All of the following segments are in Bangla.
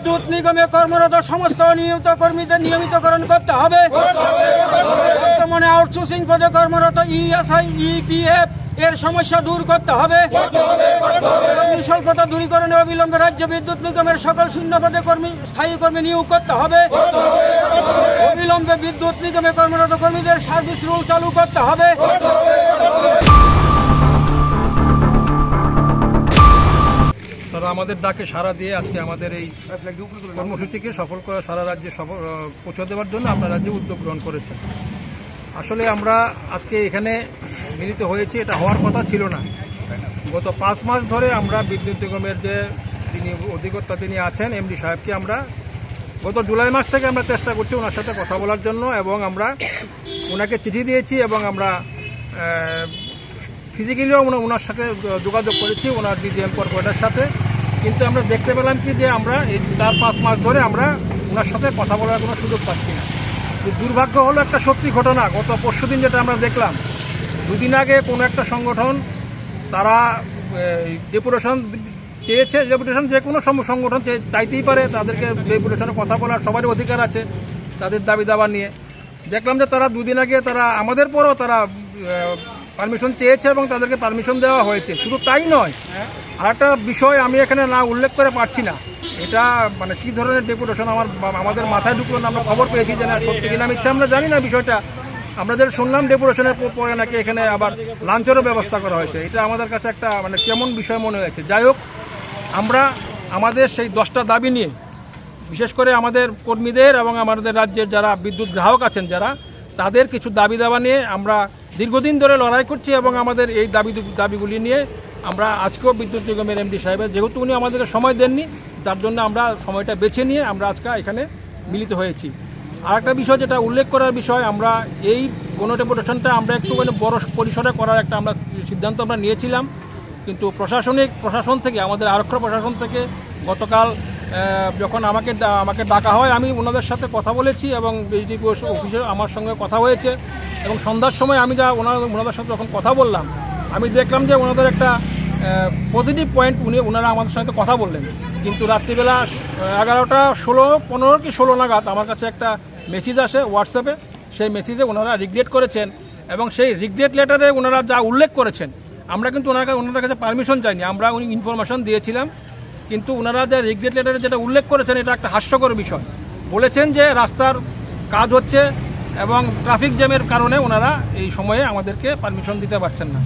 বিদ্যুৎ নিগমে কর্মরত সমস্ত নিয়মিত কর্মীদের নিয়মিতকরণ করতে হবে। বর্তমানে আউটসোর্সিং পদে কর্মরত ইএসআই, ইপিএফ এর সমস্যা দূর করতে হবে। স্বল্পতা দূরীকরণে অবিলম্বে রাজ্য বিদ্যুৎ নিগমের সকল শূন্য পদে স্থায়ী কর্মী নিয়োগ করতে হবে। অবিলম্বে বিদ্যুৎ নিগমে কর্মরত কর্মীদের সার্ভিস রুল চালু করতে হবে। তারা আমাদের ডাকে সাড়া দিয়ে আজকে আমাদের এই কর্মসূচিকে সফল করা, সারা রাজ্যে পৌঁছে দেওয়ার জন্য আপনার রাজ্যে উদ্যোগ গ্রহণ করেছেন। আসলে আমরা আজকে এখানে মিলিত হয়েছি, এটা হওয়ার কথা ছিল না। গত 5 মাস ধরে আমরা বিদ্যুৎ নিগমের যে অধিকর্তা তিনি আছেন এমডি সাহেবকে আমরা গত জুলাই মাস থেকে আমরা চেষ্টা করছি ওনার সাথে কথা বলার জন্য, এবং আমরা ওনাকে চিঠি দিয়েছি এবং আমরা ফিজিক্যালিও ওনার সাথে যোগাযোগ করেছি, ওনার ডিজিএম কর্পোরেটরের সাথে। কিন্তু আমরা দেখতে পেলাম কি যে আমরা এই 4-5 মাস ধরে আমরা ওনার সাথে কথা বলার কোনো সুযোগ পাচ্ছি না। দুর্ভাগ্য হলো একটা সত্যি ঘটনা, গত পরশুদিন যেটা আমরা দেখলাম, 2 দিন আগে কোনো একটা সংগঠন তারা ডেপুটেশন চেয়েছে। ডেপুটেশন যে কোনো সংগঠন চাইতেই পারে, তাদেরকে ডেপুটেশনে কথা বলার সবারই অধিকার আছে তাদের দাবি দাবা নিয়ে। দেখলাম যে তারা 2 দিন আগে তারা আমাদের পরও তারা পারমিশন চেয়েছে এবং তাদেরকে পারমিশন দেওয়া হয়েছে। শুধু তাই নয়, আর একটা বিষয় আমি এখানে না উল্লেখ করে পারছি না, এটা মানে কী ধরনের ডেপুটেশন আমাদের মাথায় ঢুকলো না। আমরা খবর পেয়েছি যে না সত্যি কিনা মিথ্যা আমরা জানি না বিষয়টা। আমরা যে শুনলাম ডেপুটেশনের পরে নাকি এখানে আবার লাঞ্চেরও ব্যবস্থা করা হয়েছে। এটা আমাদের কাছে একটা মানে কেমন বিষয় মনে হয়েছে। যাই হোক, আমরা আমাদের সেই 10টা দাবি নিয়ে, বিশেষ করে আমাদের কর্মীদের এবং আমাদের রাজ্যের যারা বিদ্যুৎ গ্রাহক আছেন যারা, তাদের কিছু দাবি দাবা নিয়ে আমরা দীর্ঘদিন ধরে লড়াই করছি, এবং আমাদের এই দাবিগুলি নিয়ে আমরা আজকেও বিদ্যুৎ নিগমের এমডি সাহেবের, যেহেতু উনি আমাদেরকে সময় দেননি, তার জন্য আমরা সময়টা বেছে নিয়ে আমরা আজকে এখানে মিলিত হয়েছি। আর একটা বিষয় যেটা উল্লেখ করার বিষয়, আমরা এই গণডেপুটেশনটা আমরা একটুখানি বড় পরিসরে করার একটা আমরা সিদ্ধান্ত আমরা নিয়েছিলাম, কিন্তু প্রশাসন থেকে, আমাদের আরক্ষী প্রশাসন থেকে গতকাল যখন আমাকে ডাকা হয়, আমি ওনাদের সাথে কথা বলেছি এবং বিডিপি অফিসে আমার সঙ্গে কথা হয়েছে, এবং সন্ধ্যার সময় আমি ওনাদের সাথে যখন কথা বললাম, আমি দেখলাম যে ওনাদের একটা পজিটিভ পয়েন্ট ওনারা আমাদের সাথে কথা বললেন। কিন্তু রাত্রিবেলা 11টা 15 কি 16 নাগাদ আমার কাছে একটা মেসেজ আসে হোয়াটসঅ্যাপে। সেই মেসেজে ওনারা রিগ্রেট করেছেন, এবং সেই রিগ্রেট লেটারে ওনারা যা উল্লেখ করেছেন, আমরা কিন্তু ওনাদের কাছে পারমিশন চাইনি, আমরা ইনফরমেশন দিয়েছিলাম। কিন্তু ওনারা যে রিগ্রেট লেটারে যেটা উল্লেখ করেছেন, এটা একটা হাস্যকর বিষয়। বলেছেন যে রাস্তার কাজ হচ্ছে এবং ট্রাফিক জ্যামের কারণে ওনারা এই সময়ে আমাদেরকে পারমিশন দিতে পারছেন না।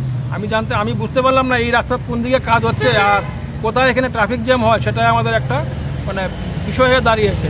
আমি বুঝতে পারলাম না এই রাস্তার কোন দিকে কাজ হচ্ছে আর কোথায় এখানে ট্রাফিক জ্যাম হয়, সেটাই আমাদের একটা মানে বিষয় হয়ে দাঁড়িয়েছে।